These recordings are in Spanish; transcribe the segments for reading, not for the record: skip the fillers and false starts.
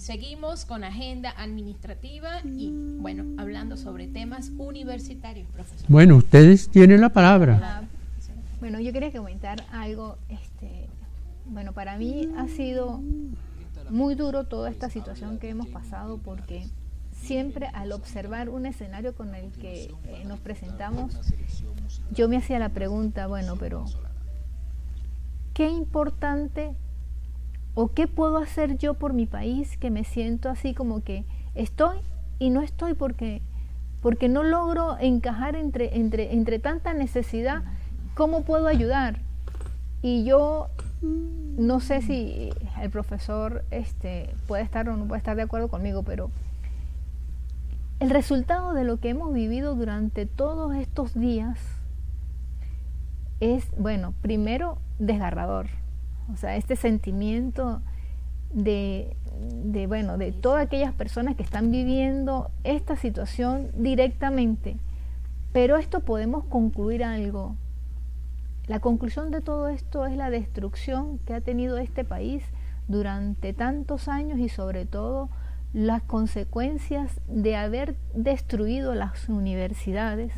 seguimos con agenda administrativa y, bueno, hablando sobre temas universitarios, profesor. Bueno, ustedes tienen la palabra. Bueno, yo quería comentar algo. Bueno, para mí ha sido muy duro toda esta situación que hemos pasado, porque siempre al observar un escenario con el que nos presentamos, yo me hacía la pregunta, bueno, pero ¿qué importante o qué puedo hacer yo por mi país, que me siento así como que estoy y no estoy porque no logro encajar entre tanta necesidad? ¿Cómo puedo ayudar? Y yo no sé si el profesor puede estar o no puede estar de acuerdo conmigo, pero el resultado de lo que hemos vivido durante todos estos días es, bueno, primero desgarrador. O sea, este sentimiento de todas aquellas personas que están viviendo esta situación directamente. Pero esto podemos concluir algo. La conclusión de todo esto es la destrucción que ha tenido este país durante tantos años, y sobre todo las consecuencias de haber destruido las universidades,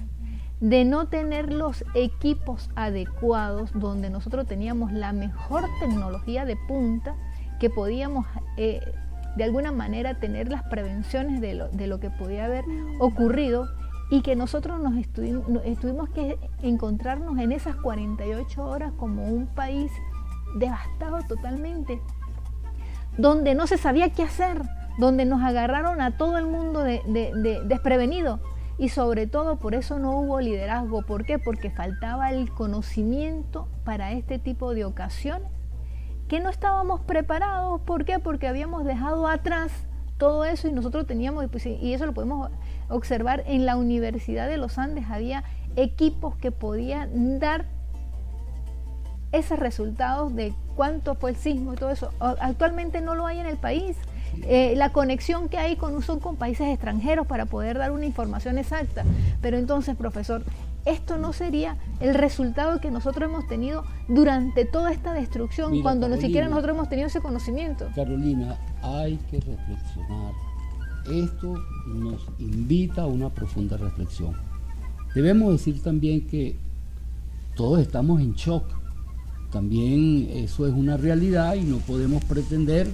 de no tener los equipos adecuados, donde nosotros teníamos la mejor tecnología de punta, que podíamos de alguna manera tener las prevenciones de lo que podía haber ocurrido, y que nosotros tuvimos que encontrarnos en esas 48 horas como un país devastado totalmente, donde no se sabía qué hacer, donde nos agarraron a todo el mundo desprevenido. Y sobre todo por eso no hubo liderazgo. ¿Por qué? Porque faltaba el conocimiento para este tipo de ocasiones, que no estábamos preparados. ¿Por qué? Porque habíamos dejado atrás todo eso, y nosotros teníamos, y eso lo podemos observar en la Universidad de los Andes, había equipos que podían dar esos resultados de cuánto fue el sismo y todo eso. Actualmente no lo hay en el país. La conexión que hay son con países extranjeros para poder dar una información exacta. Pero entonces, profesor, esto no sería el resultado que nosotros hemos tenido durante toda esta destrucción. Mira, cuando Carolina, ni siquiera nosotros hemos tenido ese conocimiento. Carolina, hay que reflexionar. Esto nos invita a una profunda reflexión. Debemos decir también que todos estamos en shock. También eso es una realidad, y no podemos pretender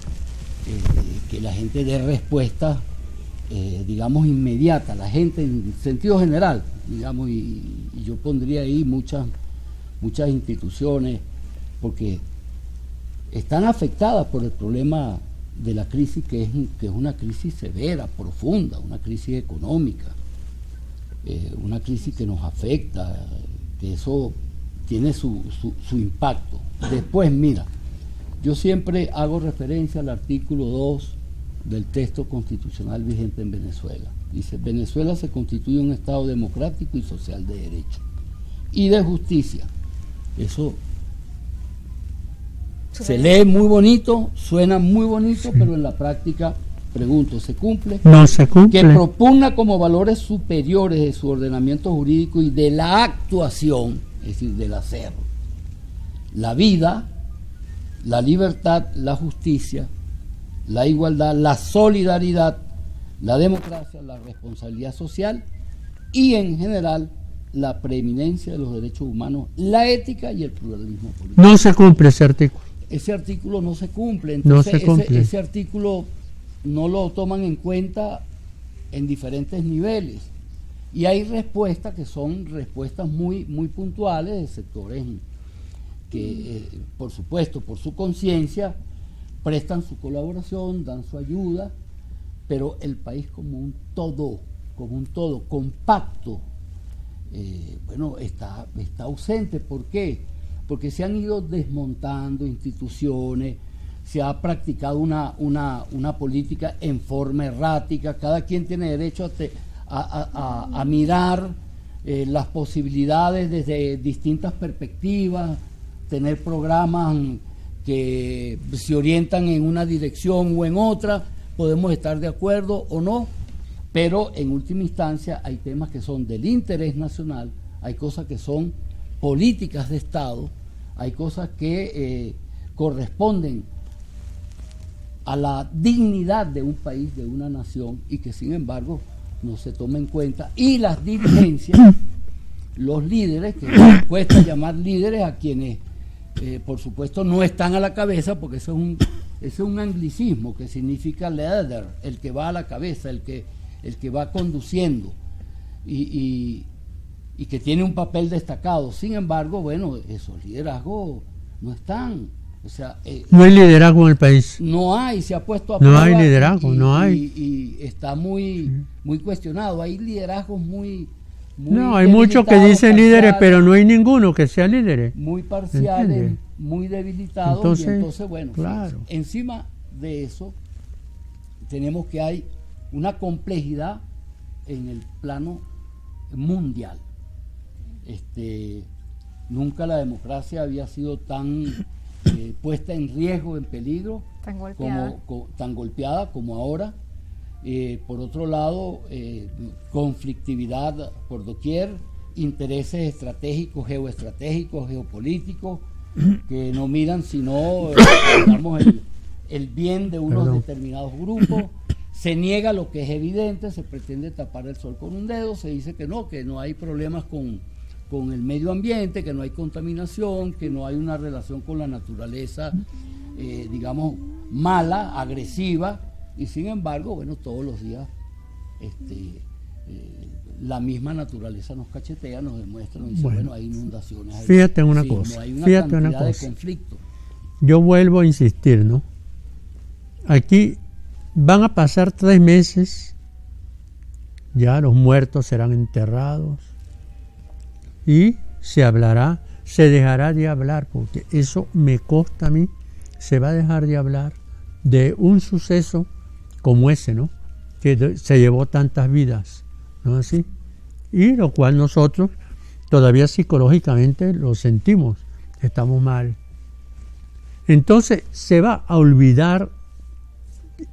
que la gente dé respuesta, digamos, inmediata. La gente en sentido general, digamos, y yo pondría ahí muchas instituciones, porque están afectadas por el problema de la crisis, que es una crisis severa, profunda, una crisis económica, una crisis que nos afecta, que eso tiene su impacto. Después, mira, yo siempre hago referencia al artículo 2 del texto constitucional vigente en Venezuela. Dice: Venezuela se constituye un Estado democrático y social de derecho y de justicia. Eso se lee muy bonito, suena muy bonito, sí, pero en la práctica, pregunto, ¿se cumple? No se cumple. Que propugna como valores superiores de su ordenamiento jurídico y de la actuación, es decir, del hacer, la vida, la libertad, la justicia, la igualdad, la solidaridad, la democracia, la responsabilidad social y, en general, la preeminencia de los derechos humanos, la ética y el pluralismo político. No se cumple ese artículo. Ese artículo no se cumple. Entonces, no se cumple. Ese artículo no lo toman en cuenta en diferentes niveles. Y hay respuestas que son respuestas muy, muy puntuales de sectores que, por supuesto, por su conciencia, prestan su colaboración, dan su ayuda, pero el país como un todo compacto, bueno, está ausente. ¿Por qué? Porque se han ido desmontando instituciones, se ha practicado una política en forma errática. Cada quien tiene derecho a mirar las posibilidades desde distintas perspectivas, tener programas que se orientan en una dirección o en otra. Podemos estar de acuerdo o no, pero en última instancia hay temas que son del interés nacional, hay cosas que son políticas de Estado, hay cosas que corresponden a la dignidad de un país, de una nación, y que sin embargo no se toma en cuenta. Y las dirigencias, los líderes, que nos cuesta llamar líderes a quienes por supuesto no están a la cabeza, porque eso es un anglicismo que significa leader, el que va a la cabeza, el que va conduciendo y que tiene un papel destacado. Sin embargo, bueno, esos liderazgos no están. O sea, no hay liderazgo en el país. No hay, se ha puesto a no prueba. Hay liderazgo, no hay. Y está muy cuestionado. Hay liderazgos muy no, hay muchos que dicen líderes, pero no hay ninguno que sea líderes. Muy parciales, ¿entiendes? Muy debilitados. Entonces, bueno, claro. Encima de eso, tenemos que hay una complejidad en el plano mundial. Nunca la democracia había sido tan puesta en riesgo, en peligro, tan golpeada como ahora. Por otro lado, conflictividad por doquier, intereses estratégicos, geoestratégicos, geopolíticos, que no miran sino digamos, el bien de unos determinados grupos. Se niega lo que es evidente, se pretende tapar el sol con un dedo, se dice que no hay problemas con el medio ambiente, que no hay contaminación, que no hay una relación con la naturaleza, digamos, mala, agresiva, y sin embargo, bueno, todos los días la misma naturaleza nos cachetea, nos demuestra, nos dice, bueno, hay inundaciones. Fíjate una cosa, no hay una fíjate cantidad una cosa. de conflictos. Yo vuelvo a insistir, ¿no? Aquí van a pasar 3 meses, ya los muertos serán enterrados y se hablará, se dejará de hablar, porque eso me consta a mí, se va a dejar de hablar de un suceso como ese, ¿no? Que se llevó tantas vidas, ¿no es así? Y lo cual nosotros todavía psicológicamente lo sentimos, estamos mal. Entonces se va a olvidar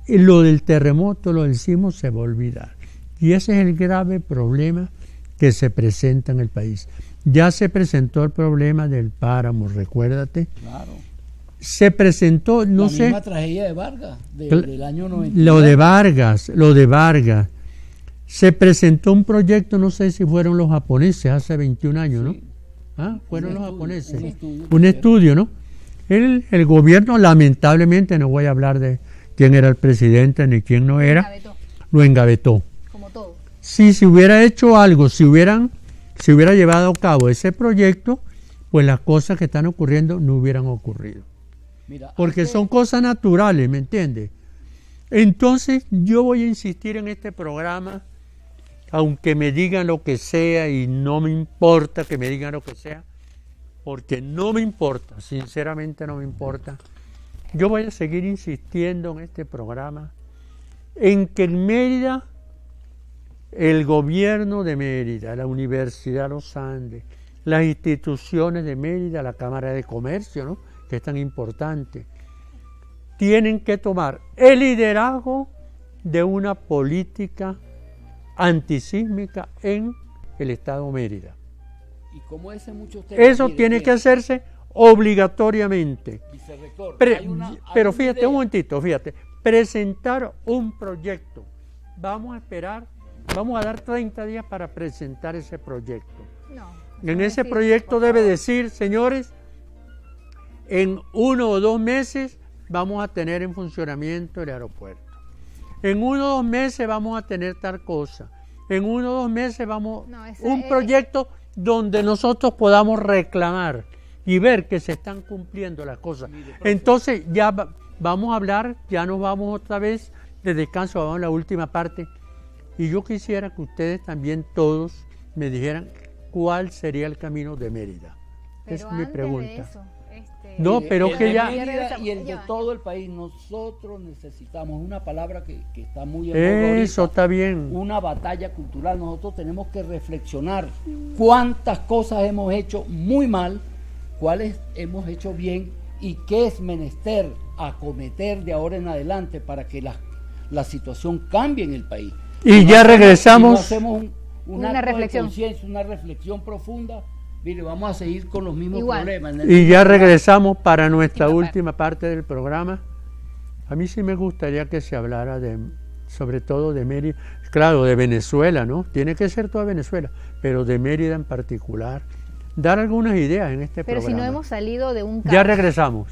lo del terremoto, lo del sismo se va a olvidar. Y ese es el grave problema que se presenta en el país. Ya se presentó el problema del páramo, recuérdate. Claro. Se presentó, no la sé... misma tragedia de Vargas, del año 90. Lo de Vargas. Se presentó un proyecto, no sé si fueron los japoneses, hace 21 años, sí. ¿no? Fueron los japoneses. Un estudio, ¿no? El gobierno, lamentablemente, no voy a hablar de quién era el presidente ni quién no era, lo engavetó. Como todo. Si se hubiera hecho algo, si hubiera llevado a cabo ese proyecto, pues las cosas que están ocurriendo no hubieran ocurrido. Mira, porque son cosas naturales, ¿me entiendes? Entonces yo voy a insistir en este programa, aunque me digan lo que sea, y no me importa que me digan lo que sea, porque no me importa, sinceramente no me importa. Yo voy a seguir insistiendo en este programa, en que en Mérida, el gobierno de Mérida, la Universidad de los Andes, las instituciones de Mérida, la Cámara de Comercio, ¿no?, que es tan importante, tienen que tomar el liderazgo de una política antisísmica en el estado de Mérida. ¿Y cómo es en muchos temas? Eso tiene que hacerse obligatoriamente. Pero fíjate un momentito, presentar un proyecto. Vamos a dar 30 días para presentar ese proyecto. En ese proyecto debe decir, señores, en 1 o 2 meses vamos a tener en funcionamiento el aeropuerto. En 1 o 2 meses vamos a tener tal cosa. En 1 o 2 meses un proyecto donde nosotros podamos reclamar y ver que se están cumpliendo las cosas. Entonces ya vamos a hablar, ya nos vamos otra vez de descanso, vamos a la última parte. Y yo quisiera que ustedes también todos me dijeran cuál sería el camino de Mérida. Pero es mi pregunta. No, pero que ya... Mérida y el de todo el país, nosotros necesitamos una palabra que está muy en boga ahorita. Eso está bien. Una batalla cultural. Nosotros tenemos que reflexionar cuántas cosas hemos hecho muy mal, cuáles hemos hecho bien y qué es menester acometer de ahora en adelante para que la situación cambie en el país. Y ya regresamos. Hacemos una reflexión, una reflexión profunda. Mire, vamos a seguir con los mismos problemas. Y ya regresamos para nuestra última parte del programa. A mí sí me gustaría que se hablara sobre todo de Mérida, claro, de Venezuela, ¿no? Tiene que ser toda Venezuela, pero de Mérida en particular. Dar algunas ideas en este programa. Pero si no hemos salido de un caos. Ya regresamos.